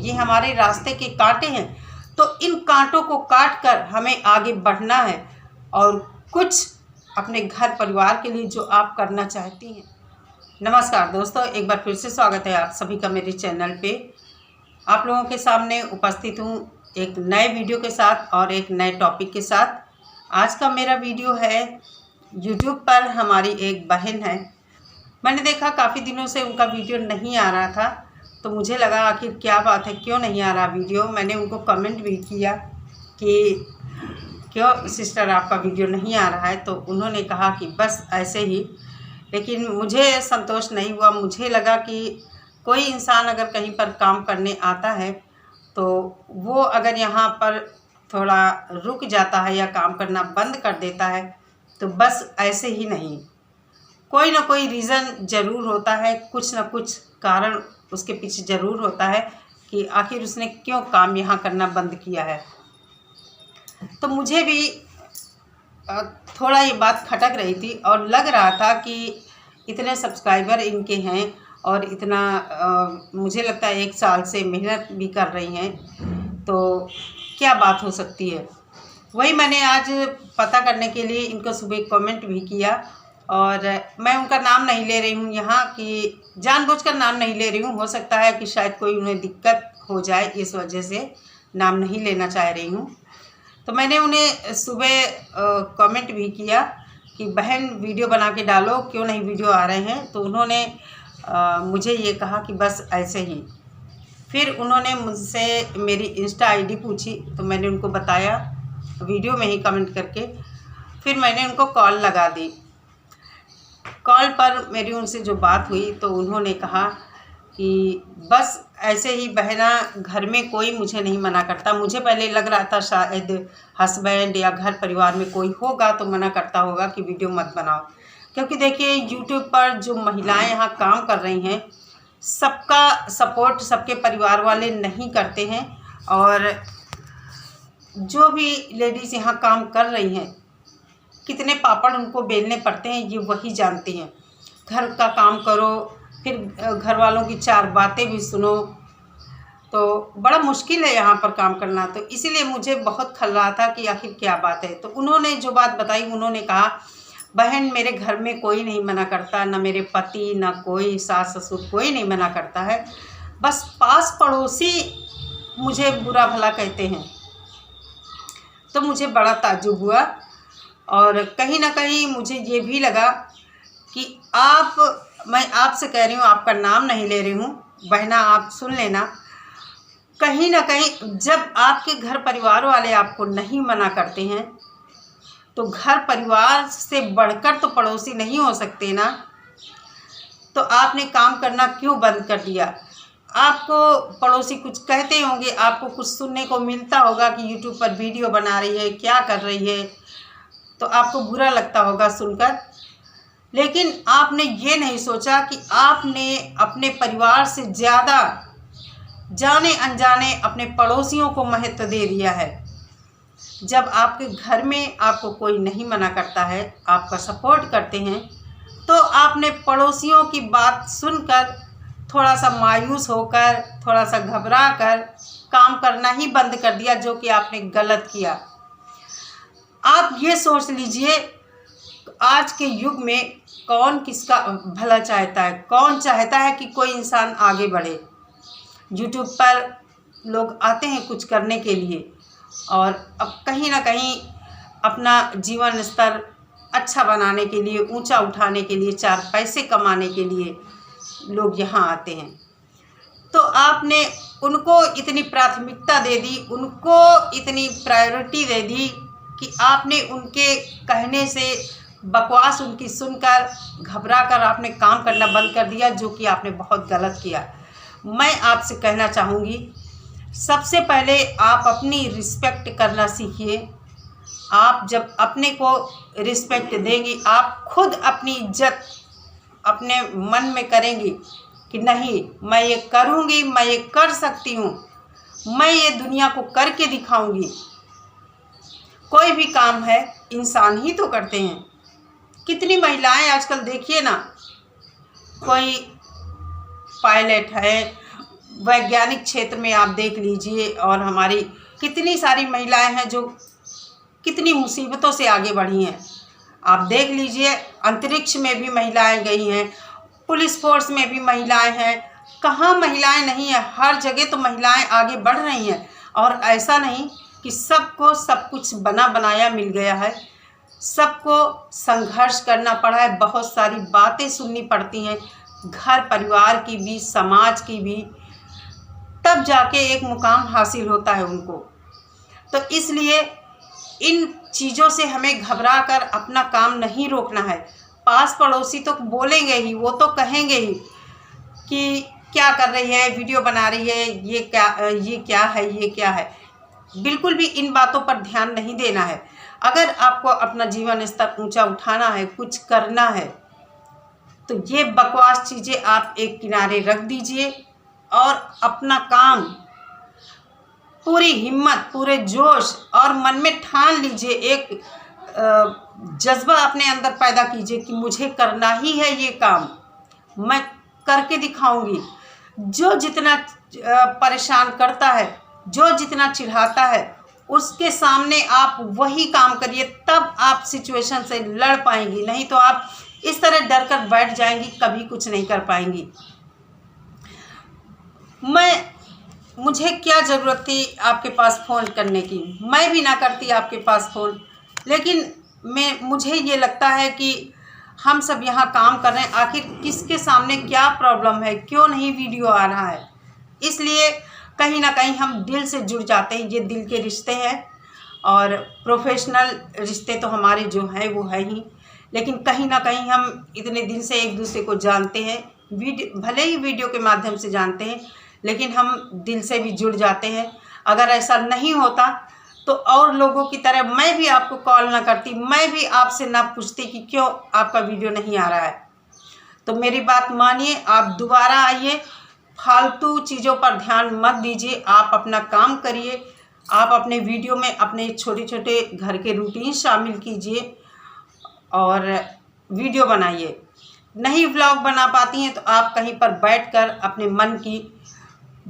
ये हमारे रास्ते के कांटे हैं। तो इन कांटों को काट कर हमें आगे बढ़ना है और कुछ अपने घर परिवार के लिए जो आप करना चाहती हैं। नमस्कार दोस्तों, एक बार फिर से स्वागत है आप सभी का मेरे चैनल पे। आप लोगों के सामने उपस्थित हूँ एक नए वीडियो के साथ और एक नए टॉपिक के साथ। आज का मेरा वीडियो है यूट्यूब पर हमारी एक बहन है। मैंने देखा काफ़ी दिनों से उनका वीडियो नहीं आ रहा था, तो मुझे लगा आखिर क्या बात है, क्यों नहीं आ रहा वीडियो। मैंने उनको कमेंट भी किया कि क्यों सिस्टर आपका वीडियो नहीं आ रहा है, तो उन्होंने कहा कि बस ऐसे ही। लेकिन मुझे संतोष नहीं हुआ। मुझे लगा कि कोई इंसान अगर कहीं पर काम करने आता है तो वो अगर यहाँ पर थोड़ा रुक जाता है या काम करना बंद कर देता है तो बस ऐसे ही नहीं, कोई ना कोई रीज़न ज़रूर होता है, कुछ ना कुछ कारण उसके पीछे ज़रूर होता है कि आखिर उसने क्यों काम यहाँ करना बंद किया है। तो मुझे भी थोड़ा ये बात खटक रही थी और लग रहा था कि इतने सब्सक्राइबर इनके हैं और इतना मुझे लगता है 1 साल से मेहनत भी कर रही हैं, तो क्या बात हो सकती है। वही मैंने आज पता करने के लिए इनको सुबह कमेंट भी किया और मैं उनका नाम नहीं ले रही हूँ यहाँ कि जानबूझकर नाम नहीं ले रही हूँ। हो सकता है कि शायद कोई उन्हें दिक्कत हो जाए, इस वजह से नाम नहीं लेना चाह रही हूँ। तो मैंने उन्हें सुबह कमेंट भी किया कि बहन वीडियो बना के डालो, क्यों नहीं वीडियो आ रहे हैं। तो उन्होंने मुझे ये कहा कि बस ऐसे ही। फिर उन्होंने मुझसे मेरी इंस्टा आईडी पूछी, तो मैंने उनको बताया वीडियो में ही कमेंट करके। फिर मैंने उनको कॉल लगा दी। कॉल पर मेरी उनसे जो बात हुई तो उन्होंने कहा कि बस ऐसे ही बहना, घर में कोई मुझे नहीं मना करता। मुझे पहले लग रहा था शायद हस्बैंड या घर परिवार में कोई होगा तो मना करता होगा कि वीडियो मत बनाओ, क्योंकि देखिए यूट्यूब पर जो महिलाएं यहाँ काम कर रही हैं सबका सपोर्ट सबके परिवार वाले नहीं करते हैं। और जो भी लेडीज़ यहाँ काम कर रही हैं कितने पापड़ उनको बेलने पड़ते हैं ये वही जानती हैं। घर का काम करो, फिर घर वालों की 4 बातें भी सुनो, तो बड़ा मुश्किल है यहाँ पर काम करना। तो इसीलिए मुझे बहुत खल रहा था कि आखिर क्या बात है। तो उन्होंने जो बात बताई, उन्होंने कहा बहन मेरे घर में कोई नहीं मना करता, ना मेरे पति ना कोई सास ससुर कोई नहीं मना करता है, बस पास पड़ोसी मुझे बुरा भला कहते हैं। तो मुझे बड़ा ताज्जुब हुआ और कहीं ना कहीं मुझे ये भी लगा कि मैं आपसे कह रही हूँ, आपका नाम नहीं ले रही हूँ बहना, आप सुन लेना। कहीं ना कहीं जब आपके घर परिवार वाले आपको नहीं मना करते हैं तो घर परिवार से बढ़कर तो पड़ोसी नहीं हो सकते ना। तो आपने काम करना क्यों बंद कर दिया? आपको पड़ोसी कुछ कहते होंगे, आपको कुछ सुनने को मिलता होगा कि यूट्यूब पर वीडियो बना रही है, क्या कर रही है, तो आपको बुरा लगता होगा सुनकर। लेकिन आपने ये नहीं सोचा कि आपने अपने परिवार से ज़्यादा जाने अनजाने अपने पड़ोसियों को महत्व दे दिया है। जब आपके घर में आपको कोई नहीं मना करता है, आपका सपोर्ट करते हैं, तो आपने पड़ोसियों की बात सुनकर थोड़ा सा मायूस होकर, थोड़ा सा घबरा कर काम करना ही बंद कर दिया, जो कि आपने गलत किया। आप ये सोच लीजिए आज के युग में कौन किसका भला चाहता है, कौन चाहता है कि कोई इंसान आगे बढ़े। यूट्यूब पर लोग आते हैं कुछ करने के लिए और अब कहीं ना कहीं अपना जीवन स्तर अच्छा बनाने के लिए, ऊंचा उठाने के लिए, 4 पैसे कमाने के लिए लोग यहाँ आते हैं। तो आपने उनको इतनी प्राथमिकता दे दी, उनको इतनी प्रायोरिटी दे दी कि आपने उनके कहने से बकवास उनकी सुनकर घबरा कर आपने काम करना बंद कर दिया, जो कि आपने बहुत गलत किया। मैं आपसे कहना चाहूँगी, सबसे पहले आप अपनी रिस्पेक्ट करना सीखिए। आप जब अपने को रिस्पेक्ट देंगी, आप खुद अपनी इज्जत अपने मन में करेंगी कि नहीं मैं ये करूँगी, मैं ये कर सकती हूँ, मैं ये दुनिया को करके दिखाऊँगी। कोई भी काम है इंसान ही तो करते हैं। कितनी महिलाएं आजकल देखिए ना, कोई पायलट है, वैज्ञानिक क्षेत्र में आप देख लीजिए, और हमारी कितनी सारी महिलाएं हैं जो कितनी मुसीबतों से आगे बढ़ी हैं। आप देख लीजिए, अंतरिक्ष में भी महिलाएं गई हैं, पुलिस फोर्स में भी महिलाएं हैं, कहाँ महिलाएं नहीं हैं, हर जगह तो महिलाएं आगे बढ़ रही हैं। और ऐसा नहीं कि सबको सब कुछ बना बनाया मिल गया है, सबको संघर्ष करना पड़ा है, बहुत सारी बातें सुननी पड़ती हैं, घर परिवार की भी, समाज की भी, तब जाके एक मुकाम हासिल होता है उनको। तो इसलिए इन चीज़ों से हमें घबरा कर अपना काम नहीं रोकना है। पास पड़ोसी तो बोलेंगे ही, वो तो कहेंगे ही कि क्या कर रही है, वीडियो बना रही है, ये क्या है, ये क्या है। बिल्कुल भी इन बातों पर ध्यान नहीं देना है। अगर आपको अपना जीवन स्तर ऊंचा उठाना है, कुछ करना है, तो ये बकवास चीज़ें आप एक किनारे रख दीजिए और अपना काम पूरी हिम्मत, पूरे जोश और मन में ठान लीजिए, एक जज्बा अपने अंदर पैदा कीजिए कि मुझे करना ही है ये काम, मैं करके दिखाऊंगी। जो जितना परेशान करता है, जो जितना चिढ़ाता है, उसके सामने आप वही काम करिए, तब आप सिचुएशन से लड़ पाएंगी। नहीं तो आप इस तरह डर कर बैठ जाएंगी, कभी कुछ नहीं कर पाएंगी। मुझे क्या ज़रूरत थी आपके पास फ़ोन करने की, मैं भी ना करती आपके पास फ़ोन। लेकिन मुझे ये लगता है कि हम सब यहाँ काम कर रहे हैं, आखिर किसके सामने क्या प्रॉब्लम है, क्यों नहीं वीडियो आ रहा है। इसलिए कहीं ना कहीं हम दिल से जुड़ जाते हैं, ये दिल के रिश्ते हैं, और प्रोफेशनल रिश्ते तो हमारे जो हैं वो है ही, लेकिन कहीं ना कहीं हम इतने दिन से एक दूसरे को जानते हैं, भले ही वीडियो के माध्यम से जानते हैं, लेकिन हम दिल से भी जुड़ जाते हैं। अगर ऐसा नहीं होता तो और लोगों की तरह मैं भी आपको कॉल ना करती, मैं भी आपसे ना पूछती कि क्यों आपका वीडियो नहीं आ रहा है। तो मेरी बात मानिए, आप दोबारा आइए, फालतू चीज़ों पर ध्यान मत दीजिए, आप अपना काम करिए, आप अपने वीडियो में अपने छोटे छोटे घर के रूटीन शामिल कीजिए और वीडियो बनाइए। नहीं व्लॉग बना पाती हैं तो आप कहीं पर बैठकर अपने मन की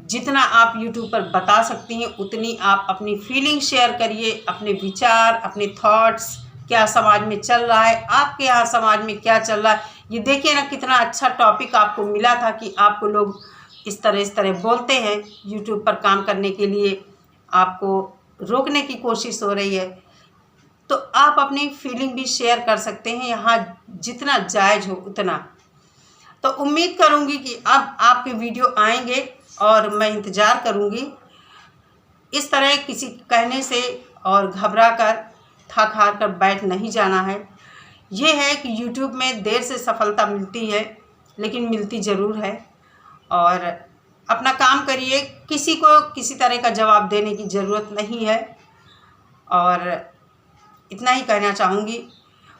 जितना आप YouTube पर बता सकती हैं उतनी आप अपनी फीलिंग शेयर करिए, अपने विचार, अपने थॉट्स, क्या समाज में चल रहा है, आपके यहाँ समाज में क्या चल रहा है। ये देखिए ना, कितना अच्छा टॉपिक आपको मिला था कि आपको लोग इस तरह बोलते हैं, YouTube पर काम करने के लिए आपको रोकने की कोशिश हो रही है। तो आप अपनी फीलिंग भी शेयर कर सकते हैं यहाँ, जितना जायज़ हो उतना। तो उम्मीद करूँगी कि अब आपके वीडियो आएंगे और मैं इंतज़ार करूँगी। इस तरह किसी कहने से और घबरा कर, थक हार कर बैठ नहीं जाना है। ये है कि YouTube में देर से सफलता मिलती है, लेकिन मिलती ज़रूर है। और अपना काम करिए, किसी को किसी तरह का जवाब देने की ज़रूरत नहीं है। और इतना ही कहना चाहूँगी,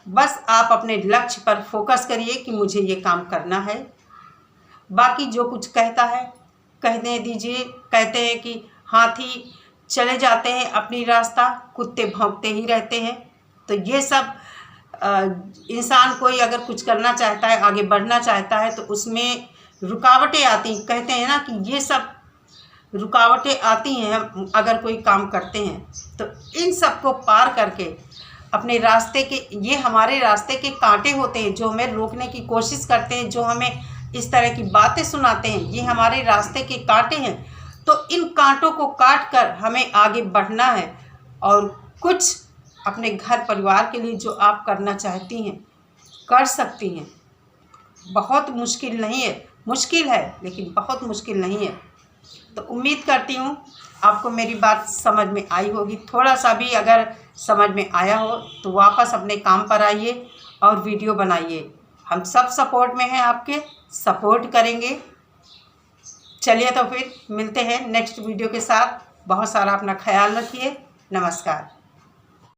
बस आप अपने लक्ष्य पर फोकस करिए कि मुझे ये काम करना है। बाकी जो कुछ कहता है कहने दीजिए। कहते हैं कि हाथी चले जाते हैं अपनी रास्ता, कुत्ते भौंकते ही रहते हैं। तो ये सब इंसान कोई अगर कुछ करना चाहता है, आगे बढ़ना चाहता है, तो उसमें रुकावटें आती। कहते हैं ना कि ये सब रुकावटें आती हैं हम अगर कोई काम करते हैं, तो इन सब को पार करके अपने रास्ते के, ये हमारे रास्ते के कांटे होते हैं जो हमें रोकने की कोशिश करते हैं, जो हमें इस तरह की बातें सुनाते हैं, ये हमारे रास्ते के कांटे हैं। तो इन कांटों को काट कर हमें आगे बढ़ना है और कुछ अपने घर परिवार के लिए जो आप करना चाहती हैं कर सकती हैं। बहुत मुश्किल नहीं है, मुश्किल है लेकिन बहुत मुश्किल नहीं है। तो उम्मीद करती हूँ आपको मेरी बात समझ में आई होगी। थोड़ा सा भी अगर समझ में आया हो तो वापस अपने काम पर आइए और वीडियो बनाइए। हम सब सपोर्ट में हैं, आपके सपोर्ट करेंगे। चलिए तो फिर मिलते हैं नेक्स्ट वीडियो के साथ। बहुत सारा अपना ख्याल रखिए। नमस्कार।